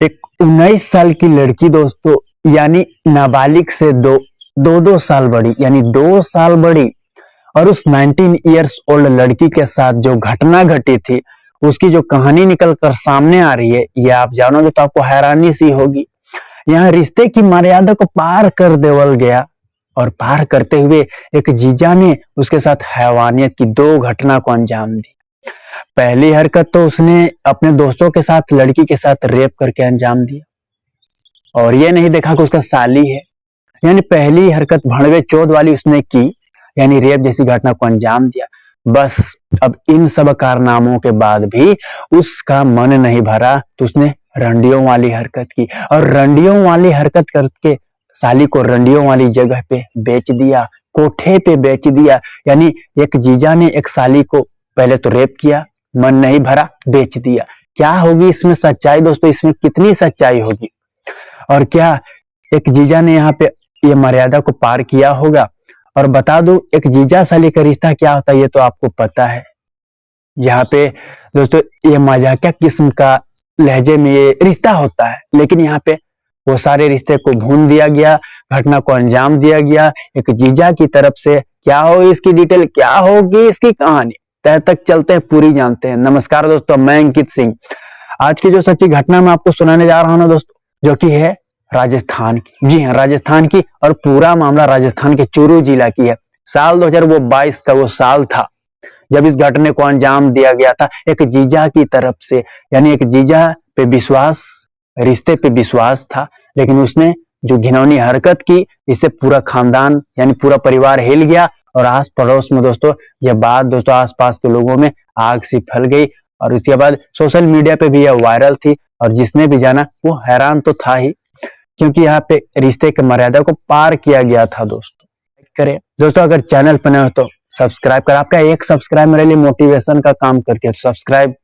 एक 19 साल की लड़की दोस्तों, यानी नाबालिग से दो साल बड़ी, यानी 2 साल बड़ी, और उस 19 ईयर्स ओल्ड लड़की के साथ जो घटना घटी थी, उसकी जो कहानी निकल कर सामने आ रही है, ये आप जानोगे तो आपको हैरानी सी होगी। यहाँ रिश्ते की मर्यादा को पार कर देवल गया, और पार करते हुए एक जीजा ने उसके साथ हैवानियत की 2 घटना को अंजाम दी। पहली हरकत तो उसने अपने दोस्तों के साथ लड़की के साथ रेप करके अंजाम दिया, और ये नहीं देखा कि उसका साली है। यानी पहली हरकत भड़वे चोद वाली उसने की, यानी रेप जैसी घटना को अंजाम दिया। बस अब इन सब कारनामों के बाद भी उसका मन नहीं भरा, तो उसने रंडियों वाली हरकत की, और रंडियों वाली हरकत करके साली को रंडियों वाली जगह पे बेच दिया, कोठे पे बेच दिया। यानी एक जीजा ने एक साली को पहले तो रेप किया, मन नहीं भरा, बेच दिया। क्या होगी इसमें सच्चाई दोस्तों, इसमें कितनी सच्चाई होगी, और क्या एक जीजा ने यहाँ पे ये मर्यादा को पार किया होगा? और बता दूं, एक जीजा साली का रिश्ता क्या होता है ये तो आपको पता है। यहाँ पे दोस्तों ये मजाकिया किस्म का लहजे में ये रिश्ता होता है, लेकिन यहाँ पे वो सारे रिश्ते को भून दिया गया, घटना को अंजाम दिया गया एक जीजा की तरफ से। क्या होगी इसकी डिटेल, क्या होगी इसकी कहानी, तय तक चलते हैं, पूरी जानते हैं। नमस्कार दोस्तों, मैं अंकित सिंह। आज की जो सच्ची घटना मैं आपको सुनाने जा रहा हूं ना दोस्तों, जो कि है राजस्थान की। जी हाँ, राजस्थान की, और पूरा मामला राजस्थान के चूरू जिला की है। साल 2022 का वो साल था जब इस घटने को अंजाम दिया गया था एक जीजा की तरफ से। यानी एक जीजा पे विश्वास, रिश्ते पे विश्वास था, लेकिन उसने जो घिनौनी हरकत की, इससे पूरा खानदान यानी पूरा परिवार हिल गया, और आस पड़ोस में दोस्तों यह बात दोस्तों आसपास के लोगों में आग सी फैल गई, और उसके बाद सोशल मीडिया पे भी यह वायरल थी, और जिसने भी जाना वो हैरान तो था ही, क्योंकि यहाँ पे रिश्ते की मर्यादा को पार किया गया था। दोस्तों करें दोस्तों, अगर चैनल पर नए हो तो सब्सक्राइब कर, आपका एक सब्सक्राइब मेरे लिए मोटिवेशन का काम करती है, तो सब्सक्राइब।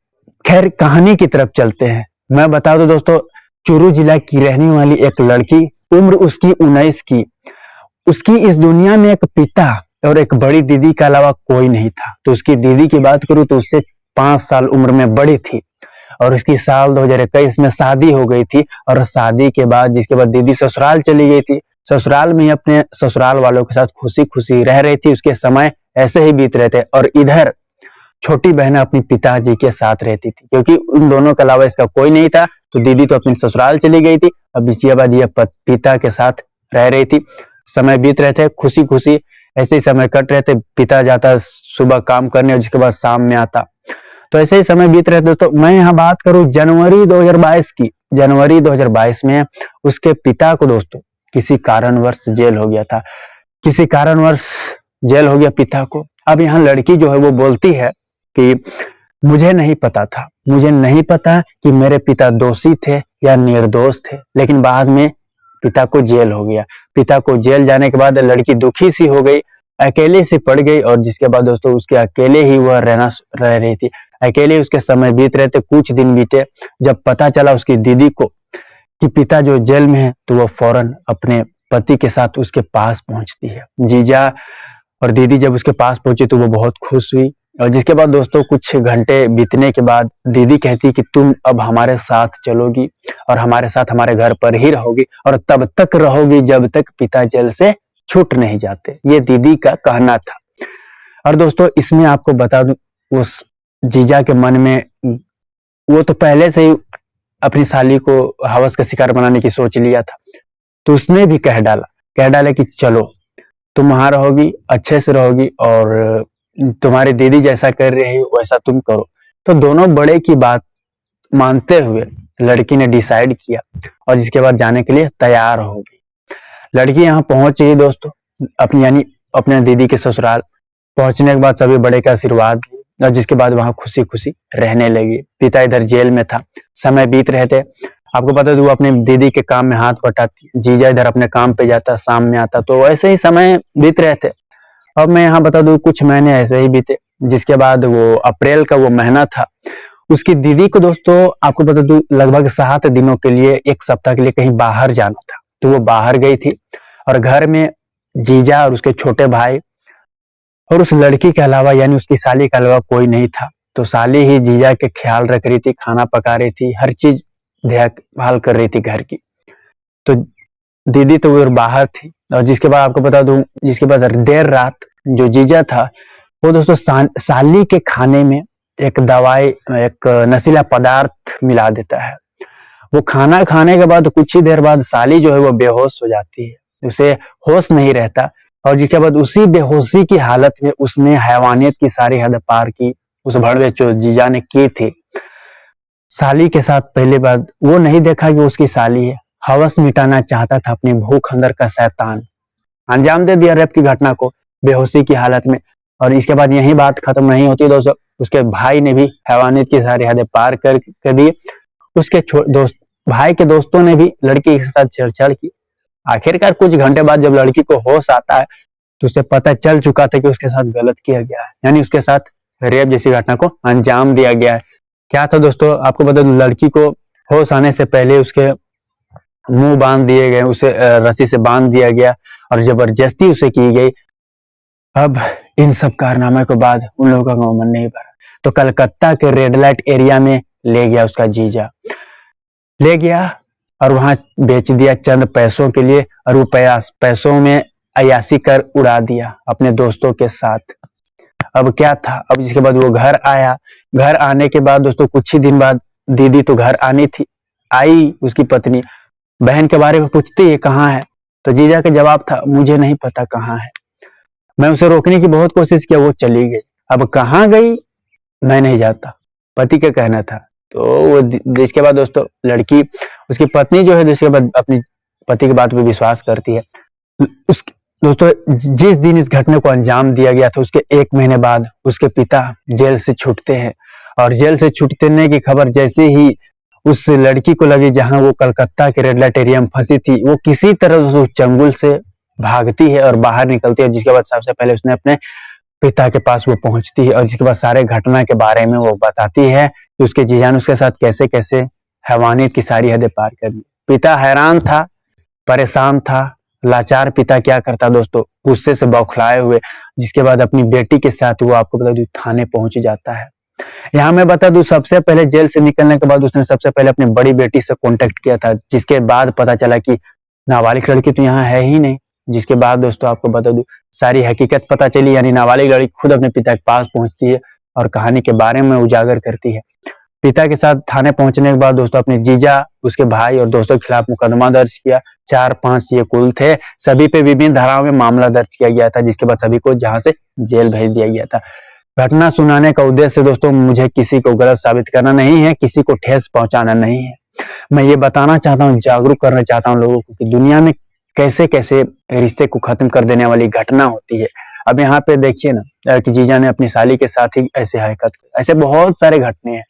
खैर कहानी की तरफ चलते हैं। मैं बता दूं दोस्तों, चूरू जिला की रहने वाली एक लड़की, उम्र उसकी 19 की, उसकी इस दुनिया में एक पिता और एक बड़ी दीदी के अलावा कोई नहीं था। तो उसकी दीदी की बात करूं तो उससे 5 साल उम्र में बड़ी थी, और उसकी साल 2021 में शादी हो गई थी। और शादी के बाद, जिसके बाद दीदी ससुराल चली गई थी, ससुराल में ही अपने ससुराल वालों के साथ खुशी खुशी रह रही थी। उसके समय ऐसे ही बीत रहे थे, और इधर छोटी बहन अपनी पिताजी के साथ रहती थी, क्योंकि उन दोनों के अलावा इसका कोई नहीं था। तो दीदी तो अपनी ससुराल चली गई थी, अब इसके बाद यह पिता के साथ रह रही थी। समय बीत रहे थे खुशी खुशी, ऐसे ही समय कट रहे थे। पिता जाता सुबह काम करने, और जिसके बाद शाम में आता, तो ऐसे ही समय बीत रहे थे। तो मैं यहाँ बात करूं जनवरी 2022 की। जनवरी 2022 में उसके पिता को दोस्तों किसी कारणवश जेल हो गया था, किसी कारणवश जेल हो गया पिता को। अब यहाँ लड़की जो है वो बोलती है कि मुझे नहीं पता था, मुझे नहीं पता कि मेरे पिता दोषी थे या निर्दोष थे, लेकिन बाद में पिता को जेल हो गया। पिता को जेल जाने के बाद लड़की दुखी सी हो गई, अकेले से पड़ गई, और जिसके बाद दोस्तों उसके अकेले ही वह रह रही थी। अकेले उसके समय बीत रहे थे। कुछ दिन बीते, जब पता चला उसकी दीदी को कि पिता जो जेल में है, तो वह फौरन अपने पति के साथ उसके पास पहुंचती है। जीजा और दीदी जब उसके पास पहुंची तो वो बहुत खुश हुई, और जिसके बाद दोस्तों कुछ घंटे बीतने के बाद दीदी कहती कि तुम अब हमारे साथ चलोगी, और हमारे साथ हमारे घर पर ही रहोगी, और तब तक रहोगी जब तक पिता जेल से छूट नहीं जाते। ये दीदी का कहना था। और दोस्तों इसमें आपको बता दूं, उस जीजा के मन में, वो तो पहले से ही अपनी साली को हवस का शिकार बनाने की सोच लिया था। तो उसने भी कह डाला कि चलो तुम वहां रहोगी, अच्छे से रहोगी, और तुम्हारी दीदी जैसा कर रही है वैसा तुम करो। तो दोनों बड़े की बात मानते हुए लड़की ने डिसाइड किया, और जिसके बाद जाने के लिए तैयार हो गई। लड़की यहाँ पहुंच गई दोस्तों, अपनी यानी अपने दीदी के ससुराल। पहुंचने के बाद सभी बड़े का आशीर्वाद ली, और जिसके बाद वहां खुशी खुशी रहने लगी। पिता इधर जेल में था, समय बीत रहे थे। आपको पता है वो अपने दीदी के काम में हाथ बटाती, जीजा इधर अपने काम पे जाता, शाम में आता, तो ऐसे ही समय बीत रहे थे। अब मैं यहाँ बता दूं, कुछ महीने ऐसे ही बीते, जिसके बाद वो अप्रैल का वो महीना था। उसकी दीदी को दोस्तों आपको बता दूं लगभग 7 दिनों के लिए, 1 सप्ताह के लिए कहीं बाहर जाना था। तो वो बाहर गई थी, और घर में जीजा और उसके छोटे भाई और उस लड़की के अलावा यानी उसकी साली के अलावा कोई नहीं था। तो साली ही जीजा के ख्याल रख रही थी, खाना पका रही थी, हर चीज देखभाल कर रही थी घर की। तो दीदी तो वो बाहर थी, और जिसके बाद आपको बता दूं, जिसके बाद देर रात जो जीजा था वो दोस्तों साली के खाने में एक दवाई, एक नशीला पदार्थ मिला देता है। वो खाना खाने के बाद कुछ ही देर बाद साली जो है वो बेहोश हो जाती है, उसे होश नहीं रहता। और जिसके बाद उसी बेहोशी की हालत में उसने हैवानियत की सारी हद पार की, उस भड़वे जो जीजा ने की थी साली के साथ। पहली बात वो नहीं देखा कि उसकी साली है, हवस मिटाना चाहता था अपनी भूख अंदर का शैतान, अंजाम दे दिया रेप की घटना को बेहोशी की हालत में। और इसके बाद यही बात खत्म नहीं होती दोस्तों, उसके भाई ने भी हैवानियत की सारी हदें पार कर दी। उसके भाई के दोस्तों ने भी लड़की के साथ छेड़छाड़ की। आखिरकार कुछ घंटे बाद जब लड़की को होश आता है तो उसे पता चल चुका था कि उसके साथ गलत किया गया है, यानी उसके साथ रेप जैसी घटना को अंजाम दिया गया है। क्या था दोस्तों, आपको बता दूं, लड़की को होश आने से पहले उसके मुंह बांध दिए गए, उसे रस्सी से बांध दिया गया और जबरदस्ती उसे की गई। अब इन सब कारनामे के बाद उन लोगों का मन नहीं भरा, तो कलकत्ता के रेड लाइट एरिया में ले गया उसका जीजा, ले गया और वहां बेच दिया चंद पैसों के लिए, और वो पैसों में अयासी कर उड़ा दिया अपने दोस्तों के साथ। अब क्या था, अब इसके बाद वो घर आया। घर आने के बाद दोस्तों कुछ ही दिन बाद दीदी तो घर आनी थी, आई उसकी पत्नी बहन के बारे में पूछती है कहाँ है, तो जीजा का जवाब था मुझे नहीं पता कहाँ है। मैं उसे रोकने की बहुत कोशिश किया, वो चली गई। अब कहाँ गई मैं नहीं जानता, पति का कहना था। तो वो इसके बाद दोस्तों लड़की, उसकी पत्नी जो है जिसके बाद अपनी पति की बात पे विश्वास करती है। उस दोस्तों जिस दिन इस घटना को अंजाम दिया गया था उसके 1 महीने बाद उसके पिता जेल से छूटते हैं, और जेल से छूटने की खबर जैसे ही उस लड़की को लगी जहां वो कलकत्ता के रेड लाइट एरिया में फंसी थी, वो किसी तरह उस चंगुल से भागती है और बाहर निकलती है। जिसके बाद सबसे पहले उसने अपने पिता के पास वो पहुंचती है, और जिसके बाद सारे घटना के बारे में वो बताती है कि उसके जीजा ने उसके साथ कैसे कैसे हैवानियत की सारी हदें पार कर दी। पिता हैरान था, परेशान था, लाचार पिता क्या करता दोस्तों, गुस्से से बौखलाए हुए, जिसके बाद अपनी बेटी के साथ वो आपको बता दूं थाने पहुंच जाता है। यहाँ मैं बता दूं, सबसे पहले जेल से निकलने के बाद उसने सबसे पहले अपनी बड़ी बेटी से कांटेक्ट किया था, जिसके बाद पता चला कि नाबालिग लड़की तो यहाँ है ही नहीं। जिसके बाद दोस्तों आपको बता दूं सारी हकीकत पता चली, यानी नाबालिग लड़की खुद अपने पिता के पास पहुंचती है और कहानी के बारे में उजागर करती है। पिता के साथ थाने पहुंचने के बाद दोस्तों अपने जीजा, उसके भाई और दोस्तों के खिलाफ मुकदमा दर्ज किया। 4-5 ये कुल थे, सभी पे विभिन्न धाराओं में मामला दर्ज किया गया था, जिसके बाद सभी को जहां से जेल भेज दिया गया था। घटना सुनाने का उद्देश्य दोस्तों मुझे किसी को गलत साबित करना नहीं है, किसी को ठेस पहुंचाना नहीं है। मैं ये बताना चाहता हूँ, जागरूक करना चाहता हूँ लोगों को कि दुनिया में कैसे कैसे रिश्ते को खत्म कर देने वाली घटना होती है। अब यहाँ पे देखिए ना कि जीजा ने अपनी साली के साथ ही ऐसे हरकत, ऐसे बहुत सारे घटने हैं,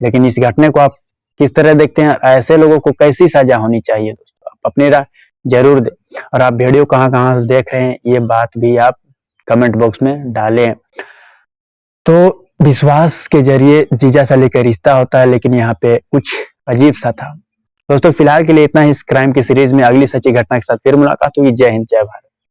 लेकिन इस घटने को आप किस तरह देखते हैं? ऐसे लोगों को कैसी सजा होनी चाहिए दोस्तों, आप अपनी राय जरूर दें। और आप वीडियो कहाँ से देख रहे हैं ये बात भी आप कमेंट बॉक्स में डालें। तो विश्वास के जरिए जीजा साली का रिश्ता होता है, लेकिन यहाँ पे कुछ अजीब सा था दोस्तों। फिलहाल के लिए इतना ही। इस क्राइम की सीरीज में अगली सच्ची घटना के साथ फिर मुलाकात होगी। जय हिंद, जय भारत।